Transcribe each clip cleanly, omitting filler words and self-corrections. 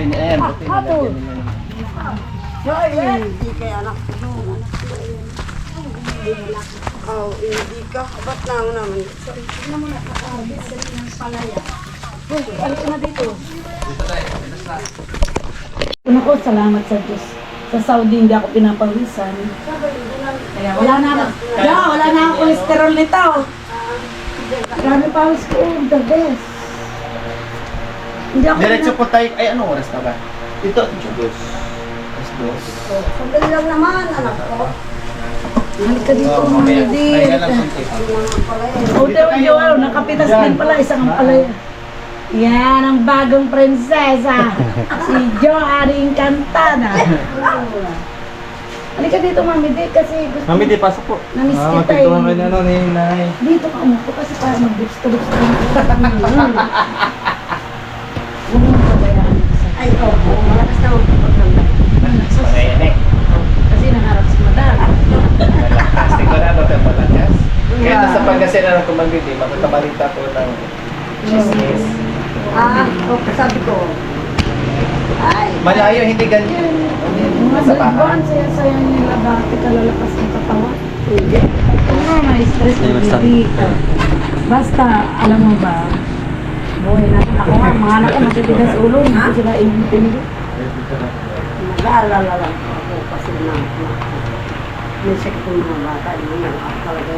Ayan, buti nalagyan nila. Hindi kay anak ko. Hindi ka. Ba't na ako naman? Tignan mo na, dali ng palaya. Alis na dito. Una ko, salamat sa Diyos. Sa Saudi hindi ako pinapawisan. Kaya wala na akong cholesterol nito. Grabe pawis ko, the best. Hindi ako Diretso po tayo. Ay, anong oras na ba? Ito, dos. Sandali lang naman, anak ko. Halika dito, Mamaya, hindi. tayo lang konti. Ute, nakapitas din pala, isang ampalaya. Yan ang bagong prinsesa. Si Jo Ari Encantada. Halika dito, Mami Di, kasi gusto Mami, di pasok po. na-miss kita Magpintuhan kayo eh. na ni nanay. Dito ka umupo kasi para mag-gusto-gusto. Huwag mo pabayaan. Ay, opo. Malakas na ako pagkakala. Ayan eh. Kasi nangarap si Madal. Plastic ko na, bakit malakas? Kaya nasa Pangasinan ako magbili, makakabalita ko ng chismis. Okay, sabi ko. Ay, Malayo, hindi ganyan. Mga Sa bahay. dalbuan, saya-saya nila dati kalalakas ng katawan. hindi. May stress na dito. Basta, alam mo ba, buhay natin. Ako nga, mga anak ko matitigas ulo, hindi ko sila intindi. Nag-aalala lang ako kasi may sakit ng mga bata. Yun ang talaga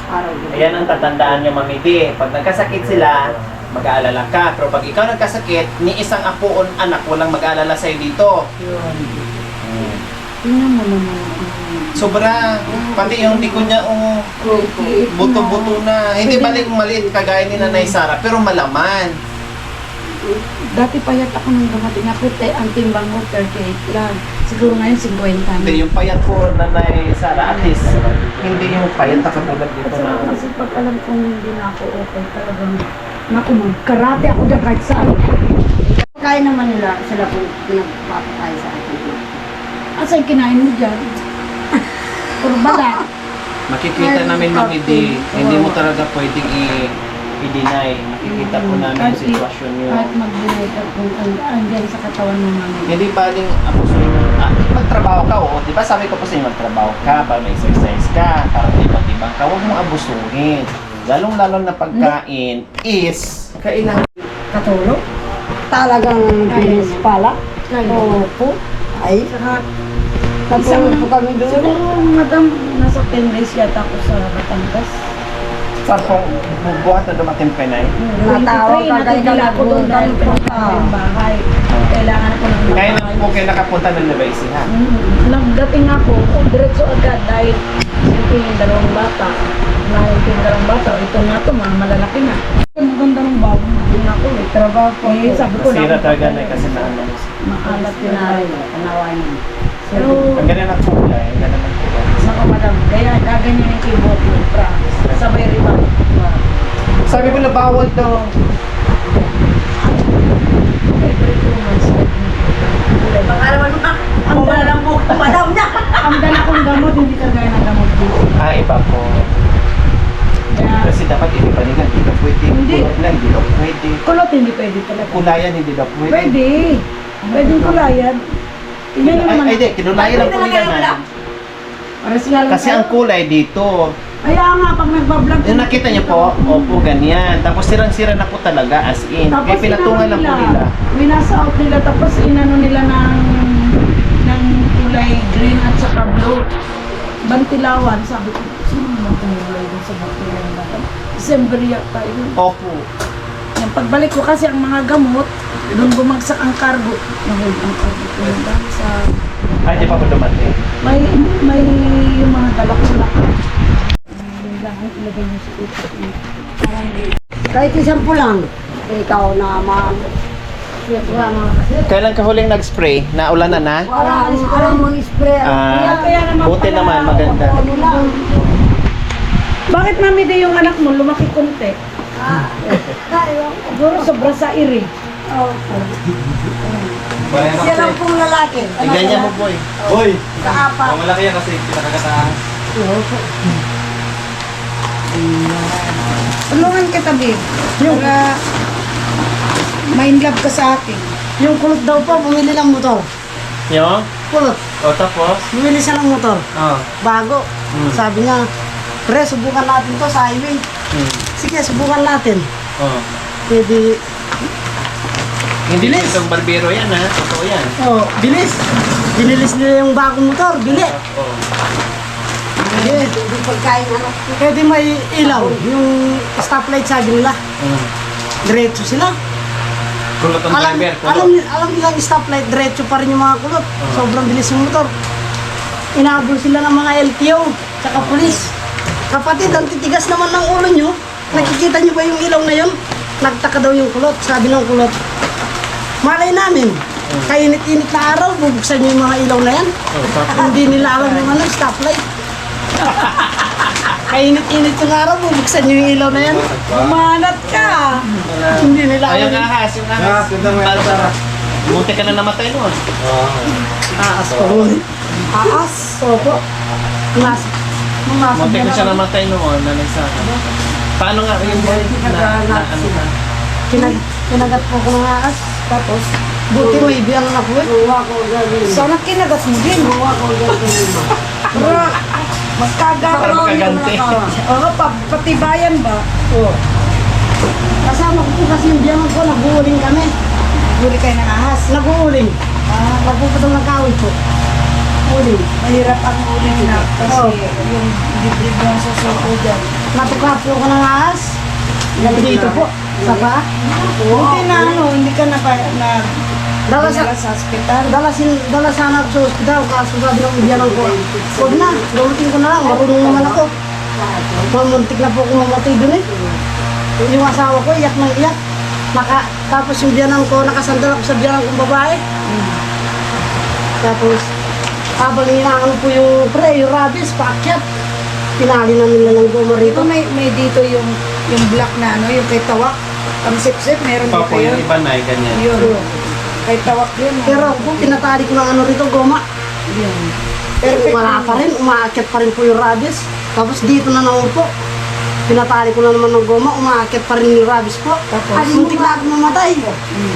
araw. Ayan ang tatandaan nyo, Mami D. Pag nagkasakit sila, mag-aalala ka. Pero pag ikaw nagkasakit, ni isang apoon anak, walang mag-aalala sa'yo dito. Tingnan mo naman. Sobra. Pati yung likod niya, buto-buto na. Hindi balik maliit kagaya ni Nanay Sara, pero malaman. Dati payat ako nung dumating ako, ang timbang mo 38 lang. Siguro ngayon 50 na. Hindi, yung payat ko, Nanay Sara, at least, hindi yung payat na katulad dito Kasi, na. kasi pag alam kong hindi na ako okay, talagang naku, karate ako dyan kahit saan. Kaya naman nila sila po pinagpapatay sa akin. Asa yung kinain mo dyan? Puro bala. Makikita namin, Mami D, hindi mo talaga pwedeng i-deny. Makikita po namin yung sitwasyon nyo. Kahit mag-delay ka kung andyan sa katawan mo mami. Hindi baling abusuin mo. Magtrabaho ka, oo. Di ba sabi ko po sa inyo, magtrabaho ka, para may exercise ka, para tibang-tibang ka. Huwag mong abusuhin. Lalong-lalo na pagkain is kailangan. Katulog? Talagang bilis pala. Opo. Ay, katulog po kami doon. Siguro, madam, nasa 10 days yata ako sa Batangas. Sa kung bubuhat na dumating ka na eh. Natawag ka kayo natutila ko doon dahil pinunta ko yung bahay. Kailangan ko ng Ngayon bahay. po kayo nakapunta ng Nubaisi ha. Nagdating ako, diretso agad dahil siyempre yung dalawang bata. Yung dalawang bata, ito na ito, malalaki na. Ang ganda ng bago na din ako eh. Trabaho ko. Eh, sabi ko Sira na talaga na kasi na ano. maalat yun na rin. Panawan niya. Pero, Ang ganyan ang kulay, ang ganyan ang kulay. nako madam, kaya gaganyan yung keyboard mo, promise. Sabay rin ako. Sabi ko na bawal daw. Every 2 months. Baka naman ang wala lang po madam niya. Ang dala kong gamot, hindi kagaya ng gamot dito. Iba po. Kaya, Kasi dapat hindi pa nila, hindi daw pwede. Hindi. Kulot lang, hindi daw pwede. kulot hindi pwede talaga. Kulayan, hindi daw pwede. Pwede. Pwedeng kulayan. Tingnan nyo naman. Ay, hindi, kinulayan lang po nila na. Para sila lang Kasi ang kulay dito, kaya nga, pag nagbablog. yung nakita niyo po, opo, ganyan. Tapos sirang-sira na po talaga, as in. Kaya pinatungan lang po nila. Winasa out nila, tapos inano nila ng kulay green at saka blue. Bantilawan, sabi ko, sino naman tumulay dun sa bantilawan natin? December yata yun. Opo. Yung pagbalik ko kasi ang mga gamot, doon bumagsak ang cargo. Nahuli ang cargo ko yun dahil sa... Ay, di pa po dumating. May yung mga dalak-dalak. Kailangan ilagay niyo sa utak niyo. Parang Kahit isang po lang. Ikaw naman. wala mga kasi. Kailan ka huling nag-spray? Naulanan na? Wala mong spray. Kaya naman Buti pala, naman, maganda. Ano lang. Bakit mami di yung anak mo lumaki konti? Tayo. Siguro sobra sa iri. Opo. Siya lang pong lalaki. Ay, ganyan mo, boy. Boy! Kaapat. Malaki yan kasi pinakagatahan. Tulungan kita, babe. Para ma-in love ka sa akin. Yung kulot daw po, bumili ng motor. Yung? Kulot. O tapos? Bumili siya ng motor. Oh. Bago. Sabi niya, pre, subukan natin to sa highway. Sige, subukan natin. Oh. Pwede, Hindi Bilis. itong barbero yan ha. Totoo yan. bilis. Binilis nila yung bagong motor, bili. Oh. Pwede, pwede may ilaw. Yung stoplight sabi nila. Diretso sila. Kulot ang Alam, driver. alam, Kulot. alam nilang stoplight, diretso pa rin yung mga kulot. Sobrang bilis yung motor. Inaabol sila ng mga LTO, tsaka pulis. Kapatid, ang titigas naman ng ulo nyo. Nakikita nyo ba yung ilaw na yun? Nagtaka daw yung kulot. Sabi ng kulot, malay namin, kainit-init na araw, bubuksan nyo yung mga ilaw na yan. Hindi nila alam yung ano, stoplight. Kainit-init yung araw, bubuksan nyo yung ilaw na yan. Umanat ka! Hindi nila Ay, yung alam. ahas, yung ahas. Munti ka na namatay noon. Aas ko. Aas? Opo. Munti ka siya namatay noon. Nanagsaka. Paano nga yung ano na? Kinagat po ko ng aas. Tapos, buti may biyang na po eh. Sana kinagat mo din. Bro, mas Para kagagaw makaganti. Oo, patibayan ba? Oo. Kasama ko po kasi yung biyang ko, nag-uuling kami. Huli kayo ng ahas. Nag-uuling. Nagpuputol ng kawin po. Uling. Mahirap ang uling na kasi Oo. yung dibdib mo sa suko dyan. Natukaplo ko ng aas. Dito po. Sa paa. Buti na ano, hindi ka na Dala sa... dinala sa hospital. Dala sana ako sa ospital, kaso sabi ng biyanan ko, huwag na, gawin ko na lang, marunong naman ako. Mamuntik na po ako mamatay dun eh. Yung asawa ko, iyak ng iyak. Tapos yung biyanan ko, nakasandal ako sa biyanan kong babae. Tapos, habang inaano po yung yung rabies, paakyat. Pinali na nila ng goma Dito rito. may dito yung black na ano, yung kay Tawak. Ang sip-sip, meron dito Papo, yung yun. iba na ganyan. Yun. Kay Tawak yun. Pero ako, pinatali ko ng ano rito, goma. Yun. Pero wala pa rin, umaakyat pa rin po yung rabies. Tapos dito na naman po, pinatali ko na naman ng goma, umaakyat pa rin yung rabies po. Tapos? Ay, muntik na ako mamatay.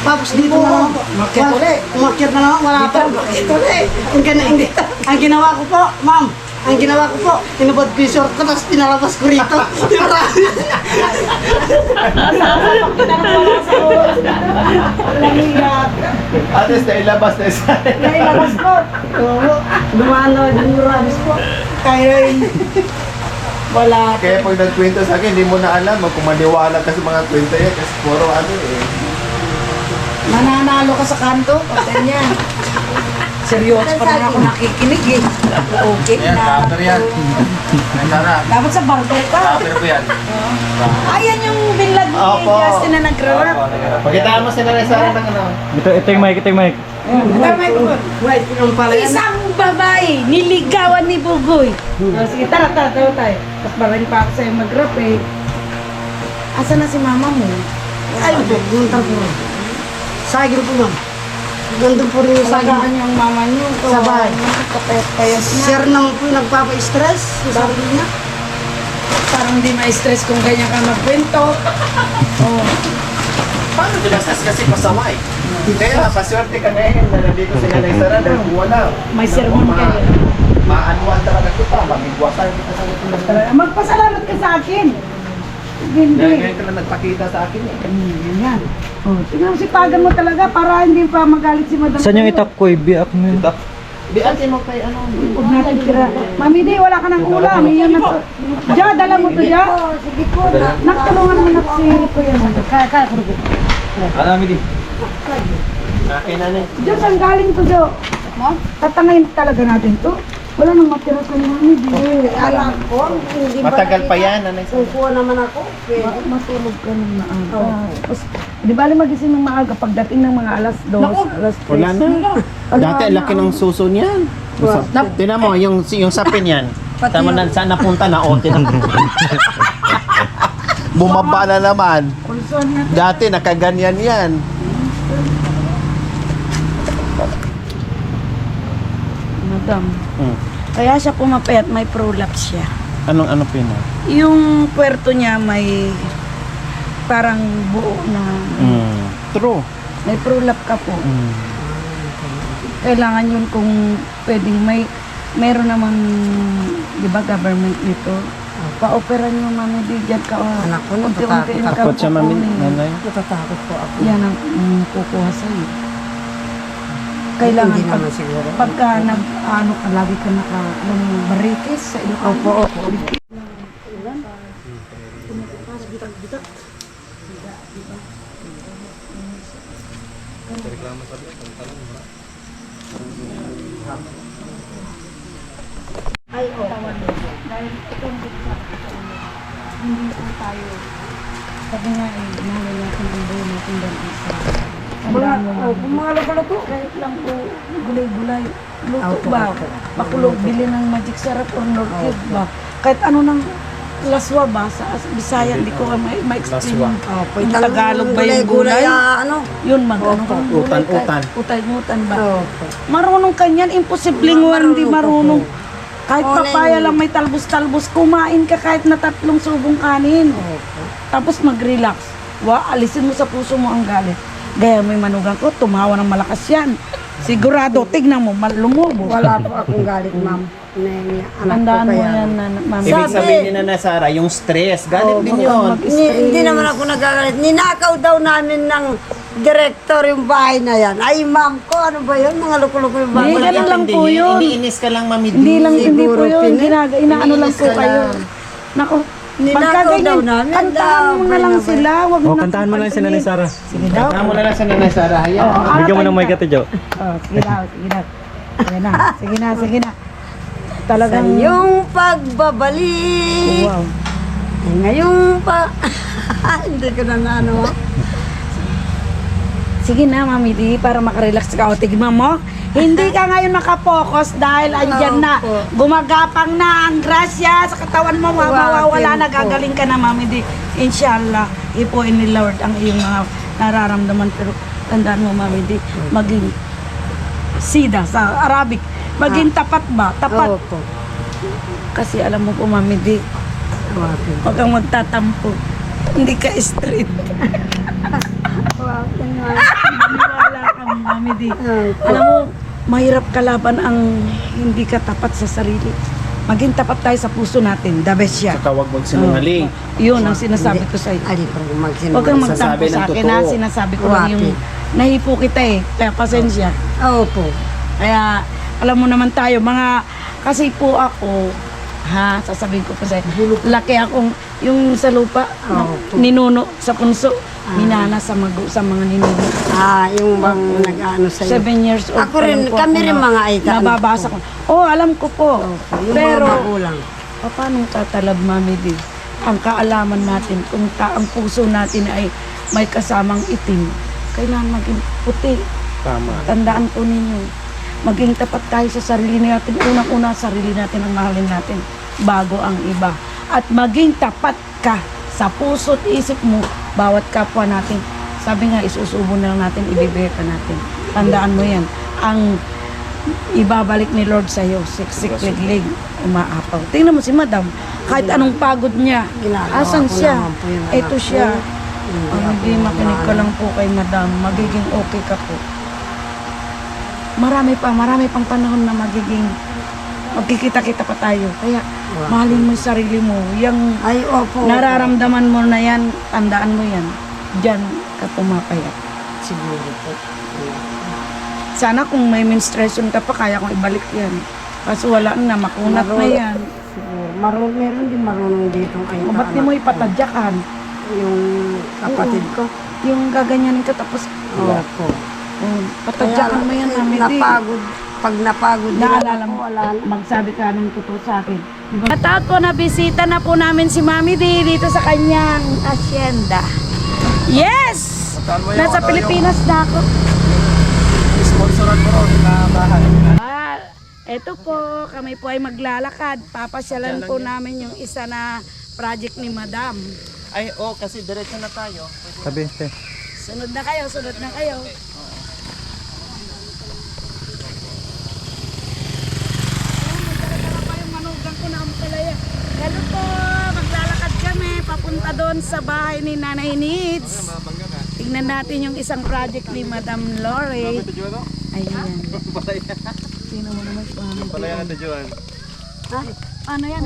Tapos dito na naman po. Umakyat ulit. Umakyat na naman, wala pa. Umakyat ulit. Ang ginawa ko po, ma'am, ang ginawa ko po, tinubad ko yung short ko, tapos pinalabas ko rito. Yung rabies. At least, nailabas na isa. Nailabas ko. Oo, dumaan na yung rabies po. Kaya wala. Kaya pag nagkwento sa akin, hindi mo na alam kung maniwala ka sa mga kwento yan kasi puro ano eh. Mananalo ka sa kanto, pag ganyan. Seryoso pa rin ako nakikinig eh. Okay na. yan. Ay, Tara, Dapat sa barber ka. cover ko yan. Ayan yung binlad ni Opo. Justin na nag-rap. Pakitaan mo sila na Sarah ng ano. Ito yung mic, ito yung mic. Tama ko. Wait, yung pala yan. Isang babae, niligawan ni Bugoy. Sige, tara tayo. Tapos barayin pa ako sa'yo mag-rap eh. Asa na si mama mo? Ayun po, gumuntar po. Sagil po ma'am. Nandun po rin yung sagil. Sagaan yung mama niyo. Sa bahay. Kapayas na. Sir naman po yung nagpapa-stress. Sabi niya. Parang di ma-stress kung ganyan ka magkwento. Oh. Paano dinasas kasi pasaway? Kaya paswerte ka ngayon na nandito sila na Sarah dahil wala. May sermon kayo. Maanuan talaga kita, mamigwasan kita sa lutunan. Magpasalamat ka sa akin. Dahil Hindi. ngayon ka lang nagpakita sa akin eh. Yan. Oh, tingnan mo sipagan mo talaga para hindi pa magalit si Madam. Saan yung itak ko? Biak mo yun. Biatin mo kay ano. Huwag natin tira. Mami, di, wala ka ng ulam. Iyon na to. Ja, dala mo to, Ja. Sige po. Nagtulungan mo na si Kuya mo. Kaya ko rin. Alami di. Akin na eh. Jo, saan galing to, Jo? Tatangayin talaga natin to. Wala nang matira sa mami, di. Alam ko, hindi ba Matagal pa yan, ano kukuha naman ako. Matulog ka ng maaga. Tapos, di bali magising ng maaga pagdating ng mga alas 2, alas 3. Wala na. Dati ang laki ng suso niyan. Tinan mo, yung sapin yan. Tama na, saan napunta na? O, tinan mo. Bumaba na naman. Pulson na. Dati nakaganyan yan. Madam. Hmm. Kaya siya pumapayat, may prolapse siya. Ano po yun? Yung puwerto niya may parang buo na True. May prolap ka po. Kailangan yun kung pwedeng meron namang, di ba, government nito. Pa-opera nyo, mami, di dyan ka. Anak ko, unti-unti natatakot ka Takot siya, mami. kukunin. Nanay. Natatakot po ako. Yan ang kukuha sa'yo. Kailangan Hindi naman siguro. pagka ano ka, lagi ka baritis sa Ilocano. Opo. Ay, dahil itong bitsa, hindi po tayo, sabi nga mahal natin ang buhay natin dahil isa. Mga luto, kahit lang po gulay-gulay, luto ba? Pakulog, bili ng magic syrup or Lord Cube ba? Kahit ano ng laswa ba? Sa Bisaya, hindi ko ma-explain yung Opo, yung Tagalog ba yung gulay? ano? Yun, ano kang gulay? Utan-utan. Utan-utan ba? Opo. Marunong ka niyan, imposibleng hindi marunong. Kahit papaya lang may talbos-talbos, kumain ka kahit na 3 subong kanin. Tapos mag-relax. Alisin mo sa puso mo ang galit. Gaya may manugang ko, tumawa ng malakas yan. Sigurado, tignan mo, lumubos. Wala po akong galit, ma'am. Tandaan mo yan, mami. Ibig sabihin ni Nana Sara, yung stress, galit din yun. Hindi naman ako nagagalit. Ninakaw daw namin ng director yung bahay na yan. Ay, ma'am ko, ano ba yun? Mga luko-luko yung bahay. Hindi, ganun lang po yun. Iniinis ka lang, Mami. Hindi po Siguro, yun. Inaano lang Iniinis po ka kayo. lang. Nako, Ninakaw daw namin. kantahan mo na lang sila. Wag mo O, na kantahan mo lang si Nanay Sara. Sige daw. Tama mo na lang sa Nana Sara. Hayaan. Bigyan mo ng mic Ate Jo. Sige daw, sige daw. Sige na, sige na, sige na. Sa Talagang, iyong pagbabalik. wow. Ay, ngayong hindi ko na ano. Sige na, Mami Di, para makarelax ka. O, tignan mo. Hindi ka ngayon makapokus dahil andyan na. Opo. Gumagapang na ang grasya sa katawan mo. Mawawala na, Opo. gagaling ka na, Mami Di. Inshallah, ipuin ni Lord ang iyong mga nararamdaman. Pero tandaan mo, Mami Di, maging sida sa Arabic. Maging tapat ba? Tapat. Opo. Kasi alam mo po, Mami Di, huwag kang magtatampo. Hindi ka straight. Wala kang, Mami Di. Alam mo, mahirap kalaban ang hindi ka tapat sa sarili. Maging tapat tayo sa puso natin. The best siya. Saka huwag magsinungaling. Yun ang sinasabi ko sa'yo. Ali, pero magsinungaling. Huwag kang Magsasabi magtampo ng sa akin, totoo. ha? Sinasabi ko lang yung nahipo kita eh. Kaya pasensya. Opo. Kaya, alam mo naman tayo, kasi po ako, sasabihin ko pa sa'yo, laki akong, yung sa lupa, ninuno sa punso, minana sa mga ninuno. Yung bang nag-ano sa'yo. 7 years old. Ako rin, pa lang po kami ako rin na- mga aita. Nababasa ko. Alam ko po. Yung Pero, mga magulang. paano tatalab, Mami Di? Ang kaalaman natin, kung ang puso natin ay may kasamang itim, kailangan maging puti. Tama. Tandaan po ninyo, maging tapat tayo sa sarili natin. Unang-una, sarili natin ang mahalin natin bago ang iba. At maging tapat ka sa puso't isip mo, bawat kapwa natin. Sabi nga, isusubo na lang natin, ibibigay ka natin. Tandaan mo yan. Ang ibabalik ni Lord sa'yo, siksik, liglig, umaapaw. Tingnan mo si Madam, kahit anong pagod niya, Ginagawa asan ko siya? naman po yun, Ito anak siya. ko. Hindi makinig ka lang po kay Madam, magiging okay ka po. Marami pang panahon na magkikita-kita pa tayo. Kaya, mahalin mo yung sarili mo. Yung Ay, opo. nararamdaman mo na yan, tandaan mo yan. Diyan ka pumapaya. Siguro po. Sana kung may menstruation ka pa, kaya kong ibalik yan. Kaso wala na, makunat na yan. Siguro. Meron din marunong dito kayo. O ba't di mo ipatadyakan? Yung kapatid ko. Yung gaganyanin ka tapos, Opo. patadyakan mo yan, Mami Di. Napagod. Pag napagod Naalala mo, magsabi ka ng totoo sa akin. At ako, nabisita na po namin si Mami Di dito sa kanyang asyenda. Yes! Nasa Pilipinas na ako. Sponsoran mo ron na bahay. Eto po, kami po ay maglalakad. Papasyalan po namin yung isa na project ni Madam. Ay, kasi diretso na tayo. Sabi, te. Sunod na kayo, sunod na kayo. Hello po, maglalakad kami papunta doon sa bahay ni Nanay Needs. Tingnan natin yung isang project ni Madam Lori. Ayan. Sino mo naman po? Pala yan, Ate Joan. Ano yan?